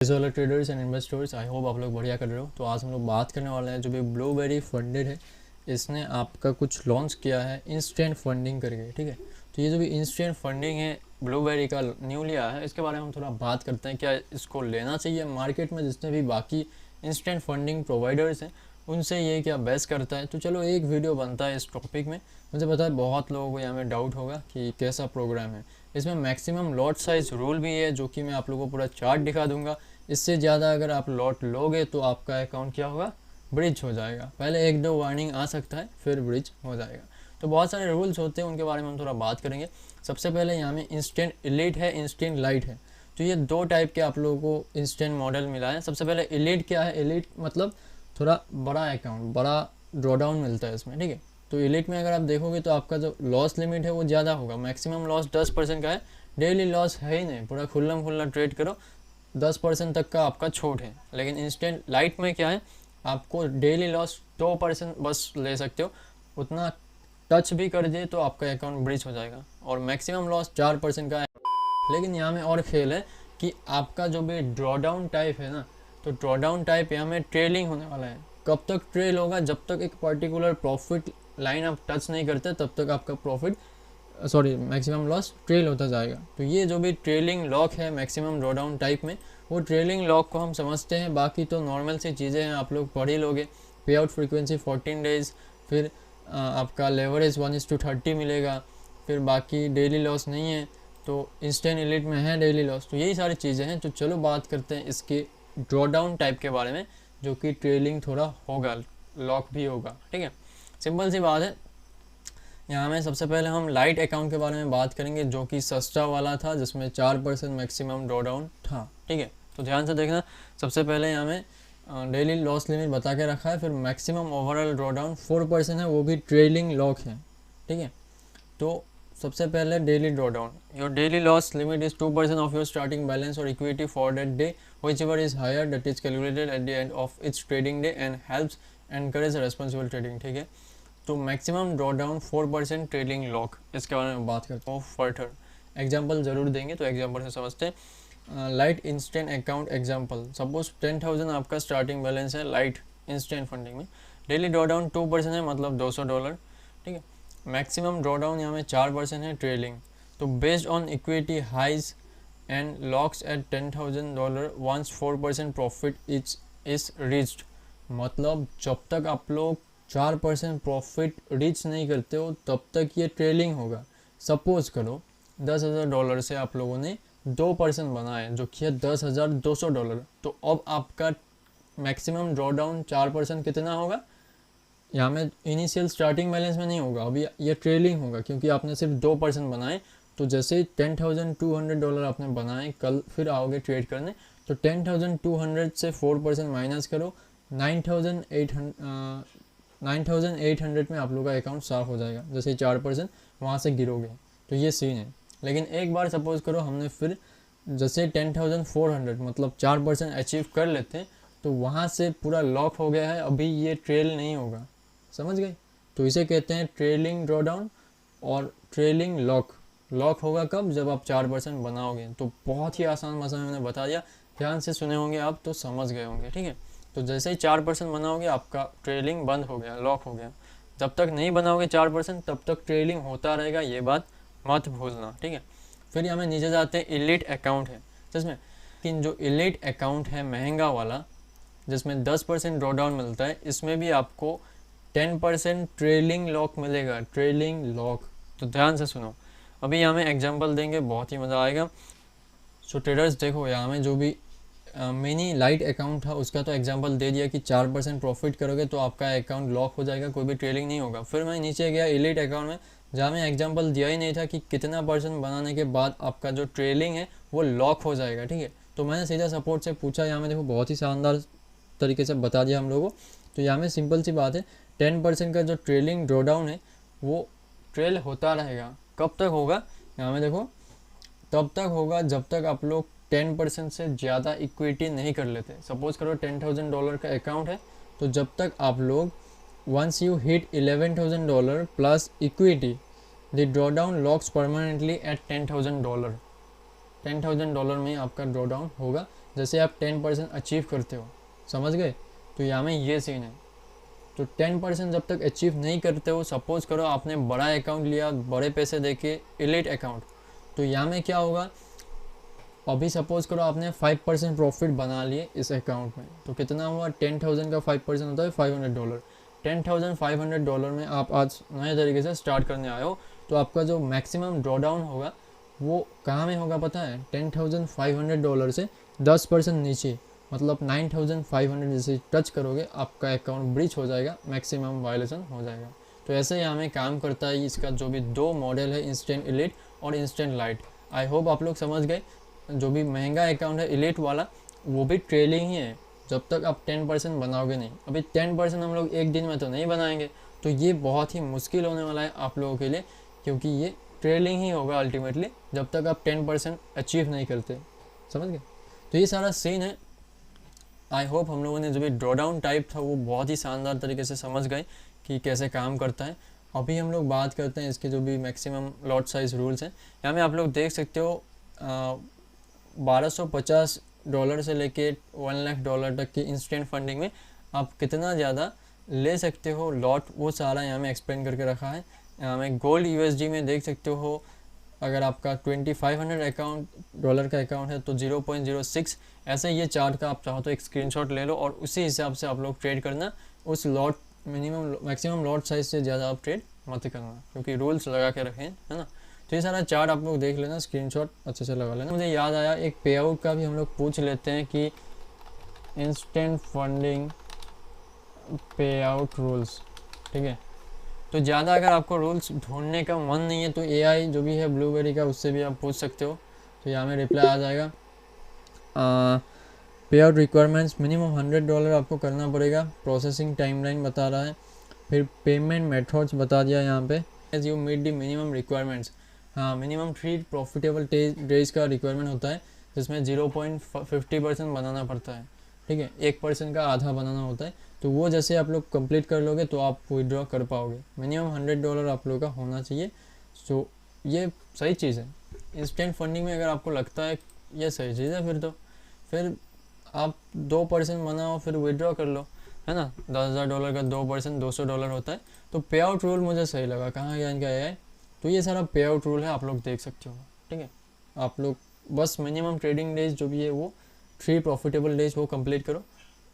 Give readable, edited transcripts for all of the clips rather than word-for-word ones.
वाले traders and investors, I hope आप लोग बढ़िया कर रहे हो। तो आज हम लोग बात करने वाले हैं जो भी ब्लूबेरी फंडेड है, इसने आपका कुछ लॉन्च किया है इंस्टेंट फंडिंग करके। ठीक है, तो ये जो भी इंस्टेंट फंडिंग है ब्लूबेरी का न्यू लिया है, इसके बारे में हम थोड़ा बात करते हैं। क्या इसको लेना चाहिए मार्केट में? जितने भी बाकी इंस्टेंट फंडिंग प्रोवाइडर्स हैं उनसे ये क्या बेस्ट करता है? तो चलो एक वीडियो बनता है इस टॉपिक में। मुझे पता है बहुत लोगों को यहाँ में डाउट होगा कि कैसा प्रोग्राम है। इसमें मैक्सिमम लॉट साइज रूल भी है, जो कि मैं आप लोगों को पूरा चार्ट दिखा दूंगा। इससे ज़्यादा अगर आप लॉट लोगे तो आपका अकाउंट क्या होगा, ब्रिज हो जाएगा। पहले एक दो वार्निंग आ सकता है, फिर ब्रिज हो जाएगा। तो बहुत सारे रूल्स होते हैं, उनके बारे में हम थोड़ा बात करेंगे। सबसे पहले यहाँ में इंस्टेंट एलीट है, इंस्टेंट लाइट है। तो ये दो टाइप के आप लोगों को इंस्टेंट मॉडल मिला है। सबसे पहले एलीट क्या है? एलीट मतलब थोड़ा बड़ा अकाउंट, बड़ा ड्रॉडाउन मिलता है इसमें। ठीक है, तो एलीट में अगर आप देखोगे तो आपका जो लॉस लिमिट है वो ज़्यादा होगा। मैक्सिमम लॉस 10% का है, डेली लॉस है ही नहीं, पूरा खुल्लम खुल्ला ट्रेड करो, 10% तक का आपका छूट है। लेकिन इंस्टेंट लाइट में क्या है, आपको डेली लॉस 2% बस ले सकते हो, उतना टच भी कर दे तो आपका अकाउंट ब्रिज हो जाएगा। और मैक्सिमम लॉस 4% का है। लेकिन यहाँ में और खेल है कि आपका जो भी ड्रॉडाउन टाइप है ना, तो ड्रॉडाउन टाइप यहाँ में ट्रेलिंग होने वाला है। कब तक ट्रेल होगा? जब तक एक पर्टिकुलर प्रॉफिट लाइन आप टच नहीं करते तब तक आपका प्रॉफिट मैक्सिमम लॉस ट्रेल होता जाएगा। तो ये जो भी ट्रेलिंग लॉक है मैक्सिमम ड्रॉडाउन टाइप में, वो ट्रेलिंग लॉक को हम समझते हैं। बाकी तो नॉर्मल सी चीज़ें हैं, आप लोग पढ़ ही लोगे। पे आउट फ्रीक्वेंसी 14 डेज, फिर आपका लेवरेज 1:30 मिलेगा, फिर बाकी डेली लॉस नहीं है। तो इंस्टेंट एलीट में है डेली लॉस। तो यही सारी चीज़ें हैं। तो चलो बात करते हैं इसके ड्रॉडाउन टाइप के बारे में, जो कि ट्रेलिंग थोड़ा होगा, लॉक भी होगा। ठीक है, सिंपल सी बात है। यहाँ में सबसे पहले हम लाइट अकाउंट के बारे में बात करेंगे, जो कि सस्ता वाला था, जिसमें 4% मैक्सिमम ड्रॉडाउन था। ठीक है, तो ध्यान से देखना। सबसे पहले यहाँ में डेली लॉस लिमिट बता के रखा है, फिर मैक्सिमम ओवरऑल ड्रॉडाउन 4% है, वो भी ट्रेलिंग लॉक है। ठीक है, तो सबसे पहले daily drawdown, your daily loss limit is 2% of your starting balance और equity for that day, whichever is higher that is calculated at the end of its trading day and helps encourage responsible trading. ठीक है, तो maximum drawdown 4% trading lock, इसके बारे में बात करते हैं। फर्दर एग्जाम्पल ज़रूर देंगे, तो एग्जाम्पल से समझते हैं। Light instant account example, suppose 10,000 आपका स्टार्टिंग बैलेंस है लाइट इंस्टेंट फंडिंग में, डेली ड्रॉडाउन 2% है, मतलब $200। ठीक है, मैक्सिमम ड्रॉडाउन यहाँ में 4% है ट्रेलिंग। तो based on equity highs and locks at $10,000 once 4% profit is reached, मतलब जब तक आप लोग 4% प्रॉफिट रीच नहीं करते हो तब तक ये ट्रेलिंग होगा। सपोज करो $10,000 से आप लोगों ने 2% बनाए, जो कि है $10,200। तो अब आपका मैक्सिमम ड्रॉडाउन 4% कितना होगा? यहाँ में इनिशियल स्टार्टिंग बैलेंस में नहीं होगा, अभी ये ट्रेलिंग होगा, क्योंकि आपने सिर्फ 2% बनाए। तो जैसे $10,200 आपने बनाए, कल फिर आओगे ट्रेड करने, तो 10,200 से 4% माइनस करो, 9,800 में आप लोग का अकाउंट साफ हो जाएगा। जैसे 4% वहाँ से गिरोगे, तो ये सीन है। लेकिन एक बार सपोज करो हमने फिर जैसे 10,400 मतलब 4% अचीव कर लेते हैं, तो वहाँ से पूरा लॉक हो गया है, अभी ये ट्रेल नहीं होगा। समझ गए? तो इसे कहते हैं ट्रेलिंग ड्रॉडाउन और ट्रेलिंग लॉक। लॉक होगा कब? जब आप 4% बनाओगे। तो बहुत ही आसान भाषा में मैंने बता दिया, ध्यान से सुने होंगे आप तो समझ गए होंगे। ठीक है, तो जैसे ही 4% बनाओगे आपका ट्रेलिंग बंद हो गया, लॉक हो गया। जब तक नहीं बनाओगे 4% तब तक ट्रेलिंग होता रहेगा, ये बात मत भूलना। ठीक है, फिर हमें नीचे जाते हैं। एलीट अकाउंट है जिसमें, लेकिन जो एलीट अकाउंट है महंगा वाला, जिसमें 10% ड्रॉडाउन मिलता है, इसमें भी आपको 10% ट्रेलिंग लॉक मिलेगा। ट्रेलिंग लॉक, तो ध्यान से सुनो। अभी यहाँ में एग्जांपल देंगे, बहुत ही मज़ा आएगा। सो ट्रेडर्स देखो, यहाँ में जो भी मिनी लाइट अकाउंट था उसका तो एग्जांपल दे दिया कि 4% प्रॉफिट करोगे तो आपका अकाउंट लॉक हो जाएगा, कोई भी ट्रेलिंग नहीं होगा। फिर मैं नीचे गया एलीट अकाउंट में, जहाँ में एग्जांपल दिया ही नहीं था कि कितना परसेंट बनाने के बाद आपका जो ट्रेलिंग है वो लॉक हो जाएगा। ठीक है, तो मैंने सीधा सपोर्ट से पूछा। यहाँ में देखो बहुत ही शानदार तरीके से बता दिया हम लोगों को। तो यहाँ में सिंपल सी बात है, 10% का जो ट्रेलिंग ड्रॉडाउन है वो ट्रेल होता रहेगा। कब तक होगा? यहाँ में देखो, तब तक होगा जब तक आप लोग 10% से ज़्यादा इक्विटी नहीं कर लेते। सपोज करो $10,000 का अकाउंट है, तो जब तक आप लोग once you hit $11,000 plus equity, the drawdown locks permanently at $10,000। $10,000 में आपका ड्रॉडाउन होगा, जैसे आप 10% अचीव करते हो, समझ गए, तो यहाँ में ये सीन है। तो 10% जब तक अचीव नहीं करते हो, सपोज करो आपने बड़ा अकाउंट लिया, बड़े पैसे देके एलिट अकाउंट, तो यहाँ में क्या होगा, अभी सपोज करो आपने 5% प्रॉफिट बना लिए इस अकाउंट में, तो कितना हुआ, 10,000 का 5% होता है $500। $10,500 में आप आज नए तरीके से स्टार्ट करने आए हो, तो आपका जो मैक्सिमम ड्रॉ डाउन होगा वो कहाँ में होगा पता है, $10,500 से 10% नीचे, मतलब 9,500 जैसे टच करोगे आपका अकाउंट ब्रीच हो जाएगा, मैक्सिमम वायलेशन हो जाएगा। तो ऐसे ही हमें काम करता है इसका जो भी दो मॉडल है, इंस्टेंट एलिट और इंस्टेंट लाइट। आई होप आप लोग समझ गए। जो भी महंगा अकाउंट है एलिट वाला, वो भी ट्रेलिंग ही है, जब तक आप 10% बनाओगे नहीं। अभी 10% हम लोग एक दिन में तो नहीं बनाएंगे, तो ये बहुत ही मुश्किल होने वाला है आप लोगों के लिए, क्योंकि ये ट्रेलिंग ही होगा अल्टीमेटली, जब तक आप 10% अचीव नहीं करते, समझ गए। तो ये सारा सीन है। आई होप हम लोगों ने जो भी ड्रॉ डाउन टाइप था वो बहुत ही शानदार तरीके से समझ गए कि कैसे काम करता है। अभी हम लोग बात करते हैं इसके जो भी मैक्सिमम लॉट साइज रूल्स हैं। यहाँ में आप लोग देख सकते हो $1250 से लेके $1,00,000 तक की इंस्टेंट फंडिंग में आप कितना ज़्यादा ले सकते हो लॉट, वो सारा यहाँ में एक्सप्लेन करके रखा है। यहाँ में गोल्ड USD में देख सकते हो, अगर आपका 2500 अकाउंट डॉलर का अकाउंट है तो 0.06, ऐसे ये चार्ट का आप चाहो तो एक स्क्रीनशॉट ले लो और उसी हिसाब से आप लोग ट्रेड करना। उस lot minimum maximum lot size से ज़्यादा आप ट्रेड मत करना, क्योंकि रूल्स लगा के रखे हैं, है ना। तो ये सारा चार्ट आप लोग देख लेना, स्क्रीनशॉट अच्छे से लगा लेना। मुझे याद आया एक पे आउट का भी हम लोग पूछ लेते हैं कि इंस्टेंट फंडिंग पे आउट रूल्स, ठीक है। तो ज़्यादा अगर आपको रूल्स ढूंढने का मन नहीं है तो AI जो भी है ब्लूबेरी का, उससे भी आप पूछ सकते हो। तो यहाँ में रिप्लाई आ जाएगा। पे आउट रिक्वायरमेंट्स मिनिमम $100 आपको करना पड़ेगा। प्रोसेसिंग टाइमलाइन बता रहा है, फिर पेमेंट मेथड्स बता दिया यहाँ पे। As you meet the minimum requirements, हाँ मिनिमम 3 प्रॉफिटेबल डेज का रिक्वायरमेंट होता है, जिसमें 0.50% बनाना पड़ता है, ठीक है। 1% का आधा बनाना होता है, तो वो जैसे आप लोग कंप्लीट कर लोगे तो आप विड्रॉ कर पाओगे। मिनिमम $100 आप लोगों का होना चाहिए। सो ये सही चीज़ है इंस्टेंट फंडिंग में। अगर आपको लगता है ये सही चीज़ है, फिर आप 2% बनाओ, फिर विड्रॉ कर लो, है ना। $10,000 का 2% $200 होता है। तो पे आउट रूल मुझे सही लगा। कहाँ गया इनका AI? तो ये सारा पे आउट रूल है, आप लोग देख सकते हो, ठीक है। आप लोग बस मिनिमम ट्रेडिंग डेज जो भी है वो 3 प्रॉफिटेबल डेज वो कंप्लीट करो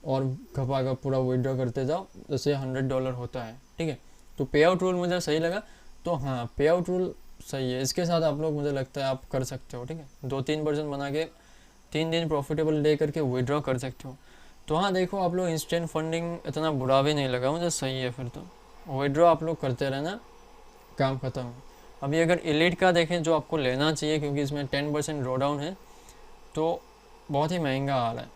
और घपा का पूरा विड्रॉ करते जाओ, जैसे $100 होता है, ठीक है। तो पे आउट रूल मुझे सही लगा। तो हाँ, पे आउट रूल सही है, इसके साथ आप लोग मुझे लगता है आप कर सकते हो, ठीक है। 2-3% बना के 3 दिन प्रॉफिटेबल डे करके विड्रॉ कर सकते हो। तो हाँ देखो, आप लोग इंस्टेंट फंडिंग इतना बुरा भी नहीं लगा मुझे, सही है। फिर तो विड्रॉ आप लोग करते रहना, काम ख़त्म है। अभी अगर एलिट का देखें जो आपको लेना चाहिए, क्योंकि इसमें 10% ड्रॉ डाउन है, तो बहुत ही महंगा आ रहा है,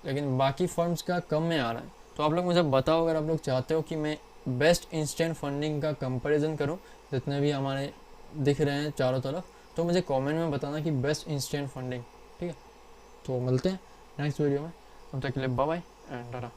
लेकिन बाकी फर्म्स का कम में आ रहा है। तो आप लोग मुझे बताओ, अगर आप लोग चाहते हो कि मैं बेस्ट इंस्टेंट फंडिंग का कंपैरिजन करूं जितने भी हमारे दिख रहे हैं चारों तरफ, तो मुझे कमेंट में बताना कि बेस्ट इंस्टेंट फंडिंग, ठीक है। तो मिलते हैं नेक्स्ट वीडियो में, तब तक के लिए बाय बाय एंड टाटा।